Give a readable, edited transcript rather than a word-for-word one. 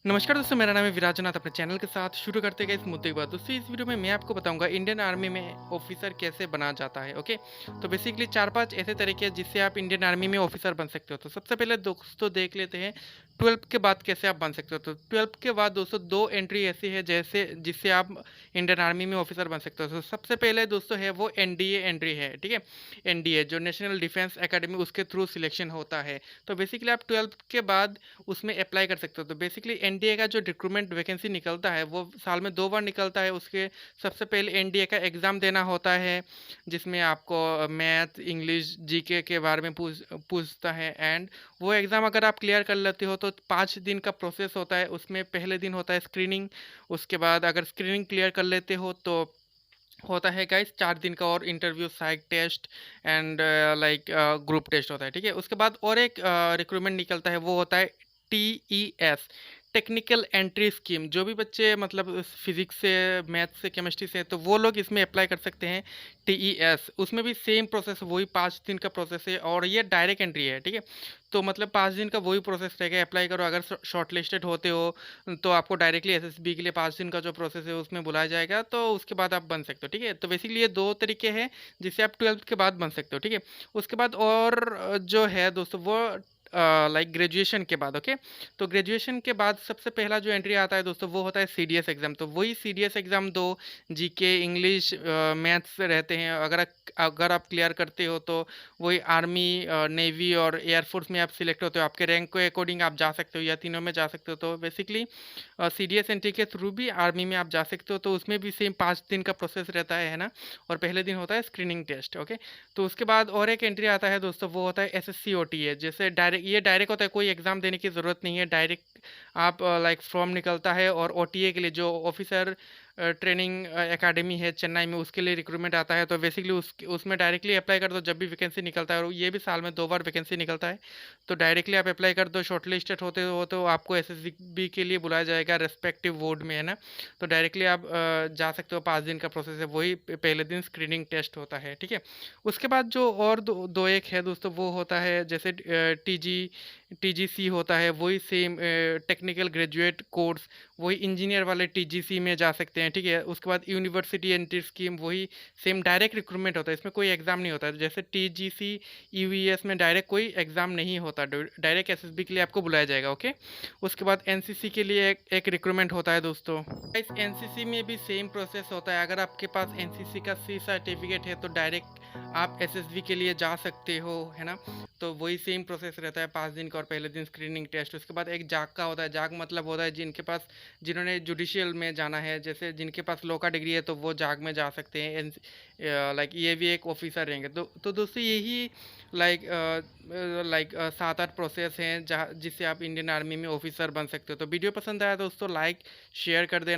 नमस्कार दोस्तों, मेरा नाम है विराजनाथ। अपने चैनल के साथ शुरू करते हैं इस मुद्दे के बाद। दोस्तों, इस वीडियो में मैं आपको बताऊंगा इंडियन आर्मी में ऑफिसर कैसे बना जाता है। ओके, तो बेसिकली 4-5 ऐसे तरीके हैं जिससे आप इंडियन आर्मी में ऑफिसर बन सकते हो। तो सबसे पहले दोस्तों देख लेते हैं 12th के बाद कैसे आप बन सकते हो। तो 12th के बाद दोस्तों 2 एंट्री ऐसी है जैसे जिससे आप इंडियन आर्मी में ऑफिसर बन सकते हो। तो सबसे पहले दोस्तों है वो एनडीए एंट्री है, ठीक है। एनडीए जो नेशनल डिफेंस एकेडमी, उसके थ्रू सिलेक्शन होता है। तो बेसिकली आप 12th के बाद उसमें अप्लाई कर सकते हो। तो बेसिकली एनडीए का जो रिक्रूटमेंट वैकेंसी निकलता है वो साल में 2 बार निकलता है। उसके सबसे पहले एनडीए का एग्ज़ाम देना होता है, जिसमें आपको मैथ, इंग्लिश, जीके के बारे में पूछता है। एंड वो एग्ज़ाम अगर आप क्लियर कर लेते हो तो 5 दिन का प्रोसेस होता है। उसमें पहले दिन होता है स्क्रीनिंग। उसके बाद अगर स्क्रीनिंग क्लियर कर लेते हो तो होता है गाइस 4 दिन का और interview, psych test and like group test होता है, ठीक है। उसके बाद और एक रिक्रूटमेंट निकलता है, वो होता है टीईएस, टेक्निकल एंट्री स्कीम। जो भी बच्चे मतलब फिजिक्स से, मैथ से, केमिस्ट्री से, तो वो लोग इसमें अप्लाई कर सकते हैं टीईएस। उसमें भी सेम प्रोसेस, वही 5 दिन का प्रोसेस है और ये डायरेक्ट एंट्री है, ठीक है। तो मतलब 5 दिन का वही प्रोसेस रहेगा। अप्लाई करो, अगर शॉर्ट लिस्टेड होते हो तो आपको डायरेक्टली एसएसबी के लिए 5 दिन का जो प्रोसेस है उसमें बुलाया जाएगा, तो उसके बाद आप बन सकते हो, ठीक है। तो बेसिकली ये 2 तरीके हैं जिससे आप 12th के बाद बन सकते हो, ठीक है। उसके बाद और जो है दोस्तों वो लाइक ग्रेजुएशन के बाद। ओके, तो ग्रेजुएशन के बाद सबसे पहला जो एंट्री आता है दोस्तों वो होता है सीडीएस एग्ज़ाम। तो वही सीडीएस एग्ज़ाम दो, जीके, इंग्लिश, मैथ्स रहते हैं। अगर आप क्लियर करते हो तो वही आर्मी, नेवी और एयरफोर्स में आप सिलेक्ट होते हो। आपके रैंक के अकॉर्डिंग आप जा सकते हो या तीनों में जा सकते हो। तो बेसिकली सीडीएस एंट्री के थ्रू भी आर्मी में आप जा सकते हो। तो उसमें भी सेम 5 दिन का प्रोसेस रहता है ना। और पहले दिन होता है स्क्रीनिंग टेस्ट। ओके, तो उसके बाद और एक एंट्री आता है दोस्तों, वो होता है एसएससी ओटीए। जैसे डायरेक्ट, ये डायरेक्ट होता है, कोई एग्जाम देने की ज़रूरत नहीं है। डायरेक्ट आप लाइक फॉर्म निकलता है और ओटीए के लिए जो ऑफिसर ट्रेनिंग एकेडमी है चेन्नई में, उसके लिए रिक्रूटमेंट आता है। तो बेसिकली उसमें डायरेक्टली अप्लाई कर दो जब भी वैकेंसी निकलता है। और ये भी साल में 2 बार वैकेंसी निकलता है। तो डायरेक्टली आप अप्लाई कर दो, शॉर्ट लिस्टेड होते हो तो आपको एसएसबी के लिए बुलाया जाएगा रेस्पेक्टिव वार्ड में, है ना। तो डायरेक्टली आप जा सकते हो। 5 दिन का प्रोसेस है, वही पहले दिन स्क्रीनिंग टेस्ट होता है, ठीक है। उसके बाद जो और दो एक है दोस्तों, वो होता है जैसे टीजीसी होता है, वही सेम टेक्निकल ग्रेजुएट कोर्स, वही इंजीनियर वाले टीजीसी में जा सकते हैं, ठीक है। उसके बाद यूनिवर्सिटी एंट्री स्कीम, वही सेम डायरेक्ट रिक्रूटमेंट होता है। इसमें कोई एग्ज़ाम नहीं होता है। जैसे टीजीसी, ईवीएस में डायरेक्ट कोई एग्ज़ाम नहीं होता, डायरेक्ट एसएसबी के लिए आपको बुलाया जाएगा। ओके, उसके बाद एनसीसी के लिए एक रिक्रूटमेंट होता है दोस्तों। इस एनसीसी में भी सेम प्रोसेस होता है। अगर आपके पास एनसीसी का सी सर्टिफिकेट है तो डायरेक्ट आप एसएसबी के लिए जा सकते हो, है ना। तो वही सेम प्रोसेस रहता है, 5 दिन का और पहले दिन स्क्रीनिंग टेस्ट। उसके बाद एक जाग का होता है। जाग मतलब होता है जिन्होंने जुडिशियल में जाना है, जैसे जिनके पास लॉ का डिग्री है तो वो जाग में जा सकते हैं। लाइक ये भी एक ऑफिसर रहेंगे। तो दोस्तों यही लाइक 7-8 प्रोसेस हैं जहाँ जिससे आप इंडियन आर्मी में ऑफिसर बन सकते हो। तो वीडियो पसंद आया दोस्तों, लाइक शेयर कर देना।